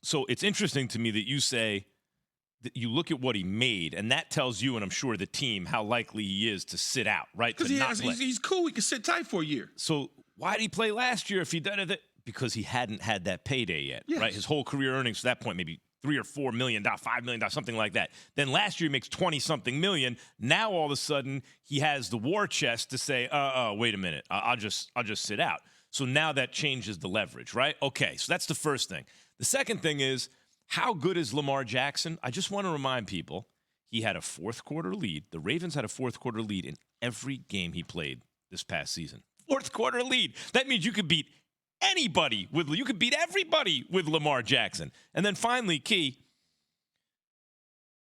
So it's interesting to me that you say that you look at what he made, and that tells you, and I'm sure the team, how likely he is to sit out, right? Because he's cool. He can sit tight for a year. So why did he play last year if he did it? Because he hadn't had that payday yet, right? His whole career earnings to that point, maybe $3 or $4 million, $5 million, something like that. Then last year he makes 20-something million. Now all of a sudden he has the war chest to say, wait a minute, I'll just sit out. So now that changes the leverage, right? Okay, so that's the first thing. The second thing is, how good is Lamar Jackson? I just want to remind people, he had a fourth-quarter lead. The Ravens had a fourth-quarter lead in every game he played this past season. Fourth-quarter lead. That means you could beat anybody you could beat everybody with Lamar Jackson. And then finally, Key,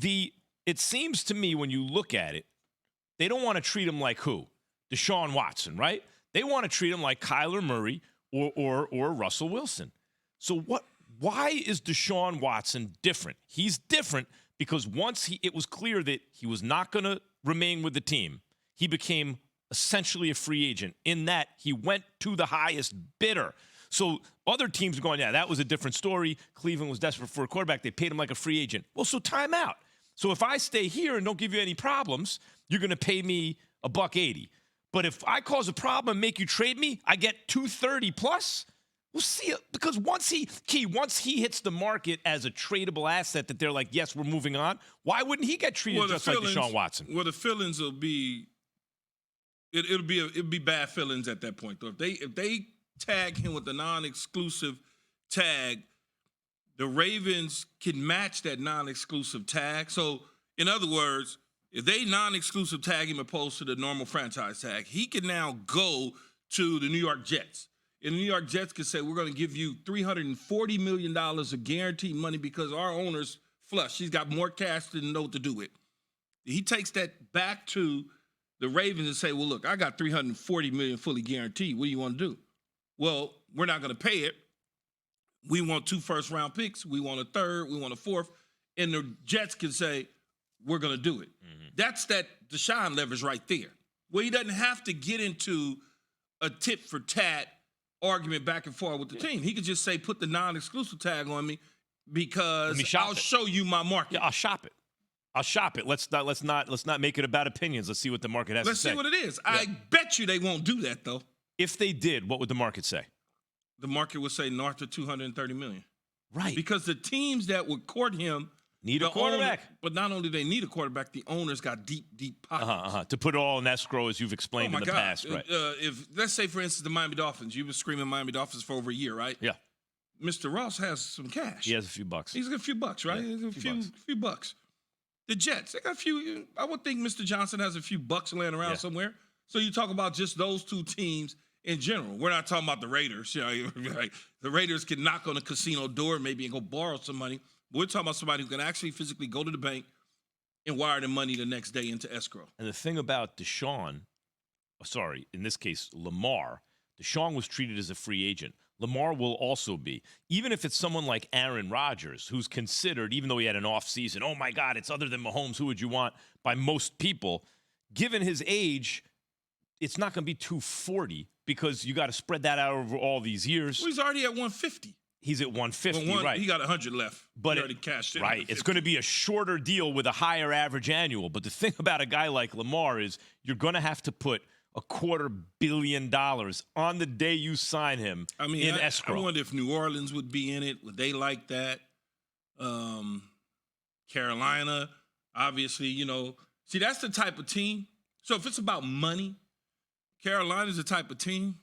it seems to me when you look at it, they don't want to treat him like who? Deshaun Watson, right? They want to treat him like Kyler Murray or Russell Wilson. So why is Deshaun Watson different? He's different because once it was clear that he was not going to remain with the team, he became essentially a free agent in that he went to the highest bidder. So other teams are going, yeah, that was a different story. Cleveland was desperate for a quarterback. They paid him like a free agent. Well, so time out. So if I stay here and don't give you any problems, you're going to pay me $180. But if I cause a problem and make you trade me, I get $230 plus. We'll see. Because once he hits the market as a tradable asset that they're like, yes, we're moving on, why wouldn't he get treated just like Deshaun Watson? Well, the feelings will be it'll be bad feelings at that point, though. If they tag him with the non-exclusive tag, the Ravens can match that non-exclusive tag. So, in other words, if they non-exclusive tag him opposed to the normal franchise tag, he can now go to the New York Jets. And the New York Jets could say, we're going to give you $340 million of guaranteed money because our owner's flush. He's got more cash than know what to do with. He takes that back to the Ravens and say, well, look, I got $340 million fully guaranteed. What do you want to do? Well, we're not going to pay it. We want 2 first-round picks. We want a third. We want a fourth. And the Jets can say, we're going to do it. Mm-hmm. That's that Deshaun leverage right there. Well, he doesn't have to get into a tit-for-tat argument back and forth with the team. He could just say, put the non-exclusive tag on me because I'll show you my market. Yeah, I'll shop it. Let's not make it about opinions. Let's see what the market has to say. Let's see what it is. Yeah. I bet you they won't do that, though. If they did, what would the market say? The market would say north of $230 million. Right. Because the teams that would court him need a quarterback. But not only do they need a quarterback, the owners got deep pockets. To put it all in escrow, as you've explained in the past. Right. If let's say, for instance, the Miami Dolphins, you've been screaming Miami Dolphins for over a year, right? Yeah. Mr. Ross has some cash. He has a few bucks. He's got a few bucks, right? Yeah, a few bucks. The Jets, they got a few. I would think Mr. Johnson has a few bucks laying around somewhere. So you talk about just those two teams in general. We're not talking about the Raiders. You know, like the Raiders can knock on a casino door maybe and go borrow some money. But we're talking about somebody who can actually physically go to the bank and wire the money the next day into escrow. And the thing about in this case, Lamar, Deshaun was treated as a free agent. Lamar will also be. Even if it's someone like Aaron Rodgers, who's considered, even though he had an off season, oh my God, it's other than Mahomes, who would you want, by most people, given his age, it's not going to be 240 because you got to spread that out over all these years. Well, he's already at 150. He's at 150, right. He got 100 left. But he already cashed in. Right. It's going to be a shorter deal with a higher average annual. But the thing about a guy like Lamar is you're going to have to put $250 million on the day you sign him in escrow. I wonder if New Orleans would be in it. Would they like that? Carolina, obviously, you know. See, that's the type of team. So if it's about money, Carolina's the type of team.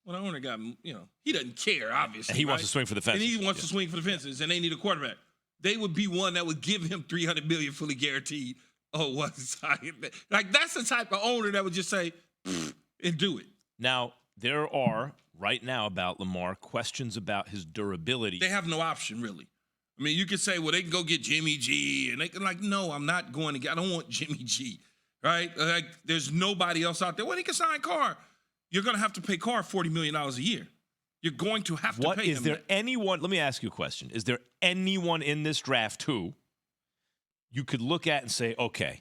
Well, the owner got, you know, he doesn't care, obviously. And he wants to swing for the fences. And he wants to swing for the fences, and they need a quarterback. They would be one that would give him $300 million fully guaranteed. Oh, one side. Like, that's the type of owner that would just say, and do it. Now, there are, right now about Lamar, questions about his durability. They have no option, really. I mean, you could say, well, they can go get Jimmy G, and they can no, I'm not going to get, I don't want Jimmy G, right? Like, there's nobody else out there. Well, he can sign Carr. You're going to have to pay Carr $40 million a year. You're going to have to pay him. Is there anyone, let me ask you a question. Is there anyone in this draft who you could look at and say, okay,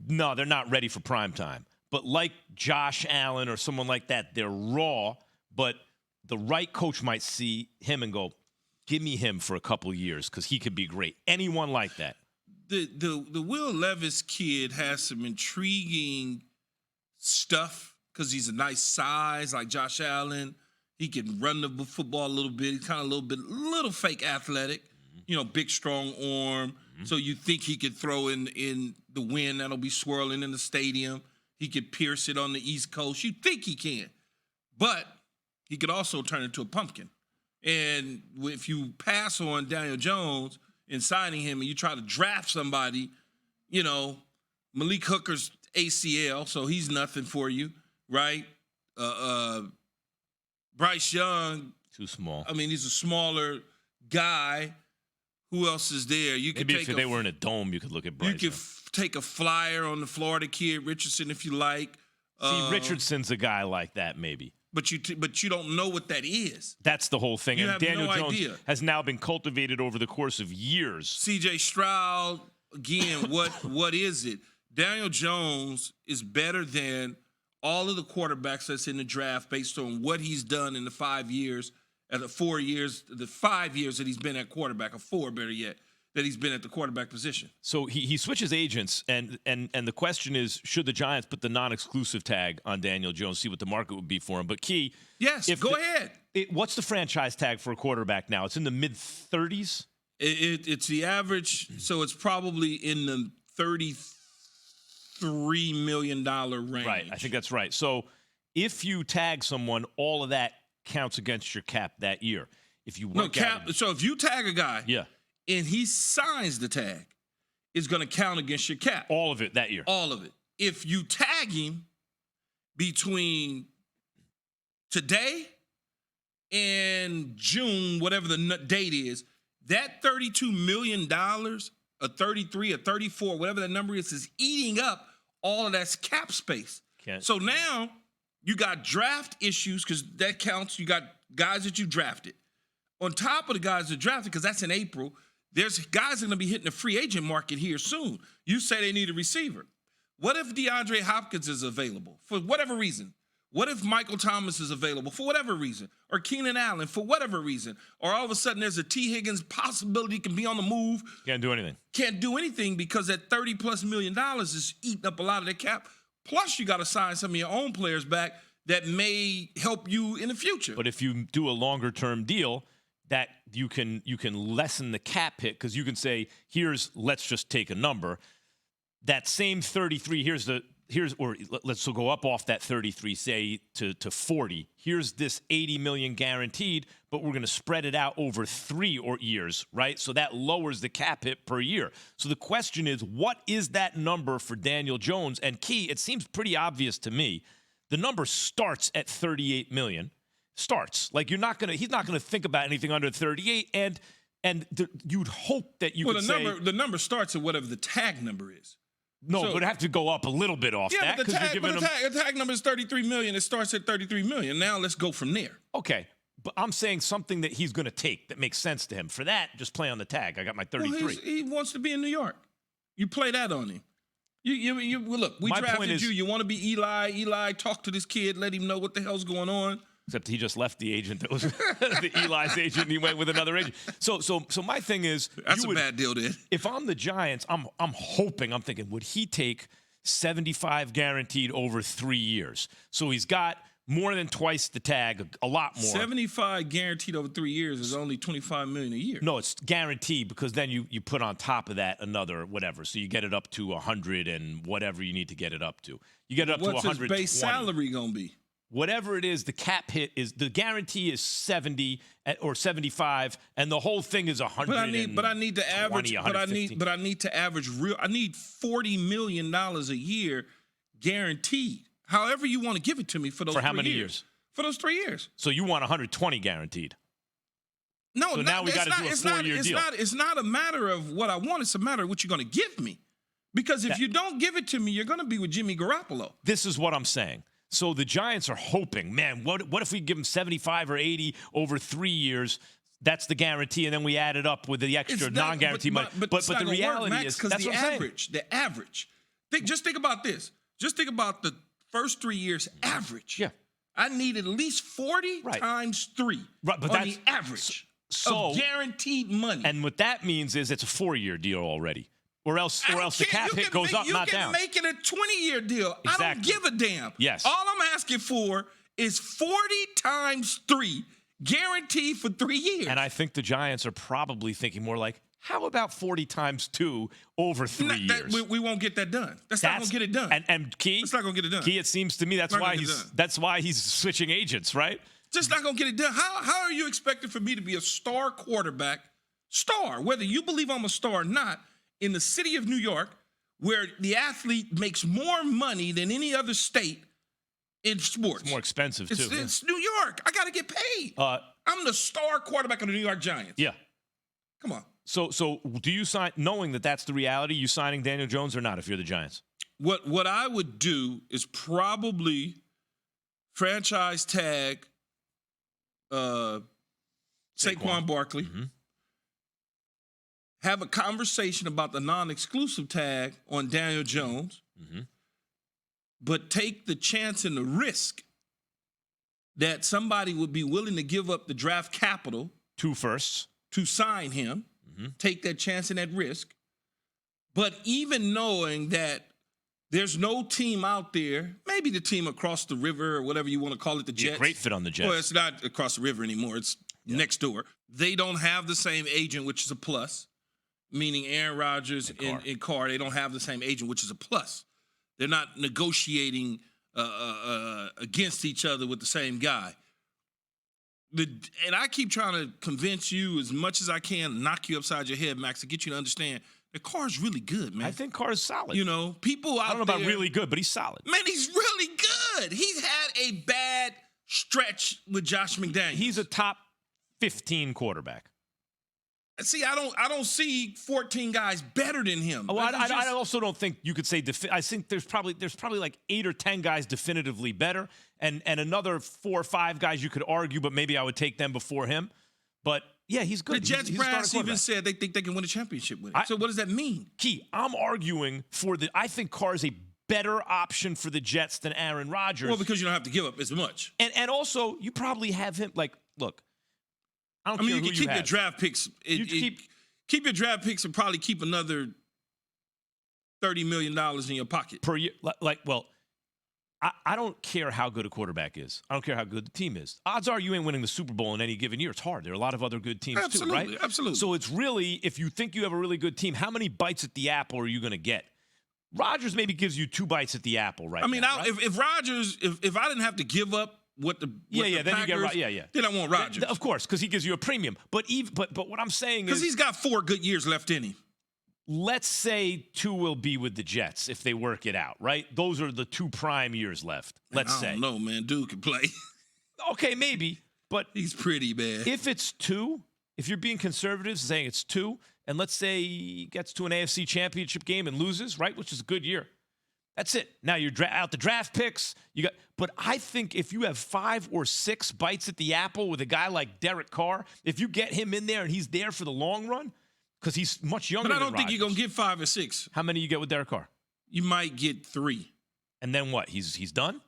no, they're not ready for prime time. But like Josh Allen or someone like that, they're raw, but the right coach might see him and go, Give me him for a couple years because he could be great. Anyone like that? The Will Levis kid has some intriguing stuff because he's a nice size like Josh Allen. He can run the football a little bit. He's kind of a little fake athletic. You know, big, strong arm. So you think he could throw in the wind that'll be swirling in the stadium. He could pierce it on the East Coast. You think he can. But he could also turn into a pumpkin. And if you pass on Daniel Jones in signing him and you try to draft somebody, you know, Malik Hooker's ACL, so he's nothing for you, right? Bryce Young. Too small. I mean, he's a smaller guy. Who else is there? You could Maybe if they were in a dome, you could look at Bryce. You could take a flyer on the Florida kid, Richardson, if you like. See, Richardson's a guy like that, maybe. But you don't know what that is. That's the whole thing. You and have Daniel no Jones idea. has now been cultivated over the course of years. C.J. Stroud, again, what is it? Daniel Jones is better than all of the quarterbacks that's in the draft based on what he's done in the 5 years, the 5 years that he's been at quarterback, or 4 better yet, that he's been at the quarterback position. So he switches agents, and the question is, should the Giants put the non-exclusive tag on Daniel Jones, see what the market would be for him? But Key, yes, go ahead. What's the franchise tag for a quarterback now? It's in the mid-30s? It's the average, so it's probably in the $33 million range. Right, I think that's right. So if you tag someone, all of that counts against your cap that year. If you so if you tag a guy, yeah, and he signs the tag, it's going to count against your cap. All of it that year. All of it. If you tag him between today and June, whatever the date is, that $32 million, a 33, a 34, whatever that number is eating up all of that cap space. So now you got draft issues because that counts. You got guys that you drafted. On top of the guys that drafted, because that's in April, there's guys that are going to be hitting the free agent market here soon. You say they need a receiver. What if DeAndre Hopkins is available for whatever reason? What if Michael Thomas is available for whatever reason? Or Keenan Allen for whatever reason? Or all of a sudden there's a T. Higgins possibility can be on the move. Can't do anything. Can't do anything because that $30+ million is eating up a lot of the cap. Plus you got to sign some of your own players back that may help you in the future. But if you do a longer-term deal, that you can lessen the cap hit because you can say, let's just take a number. That same 33, let's go up off that 33, say to 40. Here's this 80 million guaranteed, but we're going to spread it out over 3 years, right? So that lowers the cap hit per year. So the question is, what is that number for Daniel Jones? And Key, it seems pretty obvious to me. The number starts at 38 million. Starts like he's not gonna think about anything under 38, and you'd hope that you could say the number starts at whatever the tag number is. No, but it'd have to go up a little bit off that because the tag number is 33 million. It starts at 33 million. Now let's go from there. Okay, but I'm saying something that he's going to take that makes sense to him. For that, just play on the tag. I got my 33. Well, he wants to be in New York. You play that on him. Look, we drafted you. You want to be Eli. Eli, talk to this kid. Let him know what the hell's going on. Except he just left the agent that was the Eli's agent, and he went with another agent. So my thing is, that's a bad deal, dude. If I'm the Giants, I'm thinking, would he take 75 guaranteed over 3 years? So he's got more than twice the tag, a lot more. 75 guaranteed over 3 years is only $25 million a year. No, it's guaranteed because then you put on top of that another whatever, so you get it up to 100 and whatever you need to get it up to. You get it up to 120. What's his base salary gonna be? Whatever it is, the cap hit is the guarantee is 70 or 75, and the whole thing is 100. But I need to average. But I need to average real. I need $40 million a year guaranteed. However you want to give it to me for those. For how many years? For those 3 years. So you want 120 guaranteed? No, so now we got to do a 4-year deal. It's not a matter of what I want. It's a matter of what you're going to give me. Because if you don't give it to me, you're going to be with Jimmy Garoppolo. This is what I'm saying. So the Giants are hoping, man, what if we give them 75 or 80 over 3 years? That's the guarantee, and then we add it up with the extra non-guarantee money. But the reality is, that's what I'm saying. The average. Just think about this. Just think about the first 3 years average. Yeah. I need at least 40 times 3 but on the average. of guaranteed money. And what that means is it's a 4-year deal already. Or else the cap hit goes up, not down. You can make it a 20-year deal. Exactly. I don't give a damn. Yes. All I'm asking for is 40 times 3, guaranteed for 3 years. And I think the Giants are probably thinking more like, how about 40 times 2 over 3 years? We won't get that done. That's not going to get it done. And Key, it's not going to get it done. Key, it seems to me that's why he's switching agents, right? Just not going to get it done. How are you expecting for me to be a star quarterback, whether you believe I'm a star or not, in the city of New York, where the athlete makes more money than any other state in sports? It's more expensive, too. It's New York. I got to get paid. I'm the star quarterback of the New York Giants. Yeah. Come on. So do you sign, knowing that that's the reality, you signing Daniel Jones or not if you're the Giants? What I would do is probably franchise tag Saquon Barkley. Mm-hmm. Have a conversation about the non-exclusive tag on Daniel Jones, but take the chance and the risk that somebody would be willing to give up the draft capital 2 firsts to sign him. Take that chance and that risk. But even knowing that there's no team out there, maybe the team across the river or whatever you want to call it, the Jets. Great fit on the Jets. Well, it's not across the river anymore. It's next door. They don't have the same agent, which is a plus, meaning Aaron Rodgers and Carr. They don't have the same agent, which is a plus. They're not negotiating against each other with the same guy. And I keep trying to convince you as much as I can, knock you upside your head, Max, to get you to understand that Carr's really good, man. I think Carr's solid. You know, people out there. I don't know about really good, but he's solid. Man, he's really good. He's had a bad stretch with Josh McDaniels. He's a top 15 quarterback. See, I don't see 14 guys better than him. Oh, I also don't think you could say. I think there's probably like 8 or 10 guys definitively better, and another 4 or 5 guys you could argue, but maybe I would take them before him. But yeah, he's good. The Jets brass even said they think they can win a championship with him. So what does that mean? Key, I'm arguing for I think Carr is a better option for the Jets than Aaron Rodgers. Well, because you don't have to give up as much, and also you probably have him. Like, look. I mean, you can keep your draft picks. Keep your draft picks and probably keep another $30 million in your pocket per year. I don't care how good a quarterback is. I don't care how good the team is. Odds are you ain't winning the Super Bowl in any given year. It's hard. There are a lot of other good teams too, right? Absolutely. So it's really, if you think you have a really good team, how many bites at the apple are you going to get? Rodgers maybe gives you 2 bites at the apple right now. Right? If Rodgers, if I didn't have to give up then you get then I want Rodgers. Of course, because he gives you a premium. But what I'm saying is, because he's got 4 good years left in him. Let's say 2 will be with the Jets if they work it out, right? Those are the 2 prime years left. Let's say. I don't know, man. Dude can play. Okay, maybe, but he's pretty bad. If it's 2, if you're being conservative, saying it's 2, and let's say he gets to an AFC Championship game and loses, right, which is a good year. That's it. Now you're out the draft picks. But I think if you have 5 or 6 bites at the apple with a guy like Derek Carr, if you get him in there and he's there for the long run, because he's much younger than Rodgers. But I don't think you're going to get 5 or 6. How many you get with Derek Carr? You might get 3. And then what? He's done?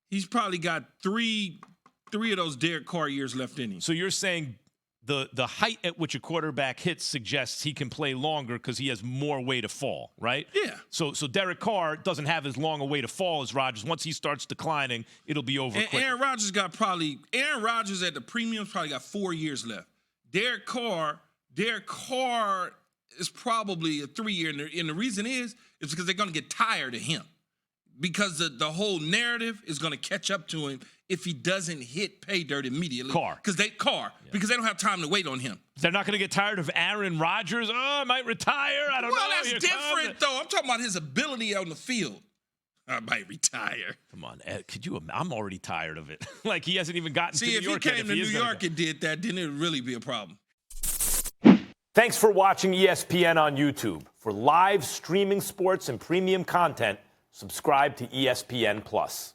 He's probably got 3 of those Derek Carr years left in him. So you're saying the height at which a quarterback hits suggests he can play longer because he has more way to fall, right? Yeah. So Derek Carr doesn't have as long a way to fall as Rodgers. Once he starts declining, it'll be over quick. Aaron Rodgers at the premiums probably got 4 years left. Derek Carr is probably a 3-year, and the reason is because they're going to get tired of him. Because the whole narrative is going to catch up to him if he doesn't hit pay dirt immediately. Because they don't have time to wait on him. They're not going to get tired of Aaron Rodgers. Oh, I might retire. I don't know. Well, that's different, though. I'm talking about his ability on the field. I might retire. Come on, Ed, I'm already tired of it. Like, he hasn't even gotten to New York. See, if he came to New York and did that, then it would really be a problem. Thanks for watching ESPN on YouTube. For live streaming sports and premium content, subscribe to ESPN+.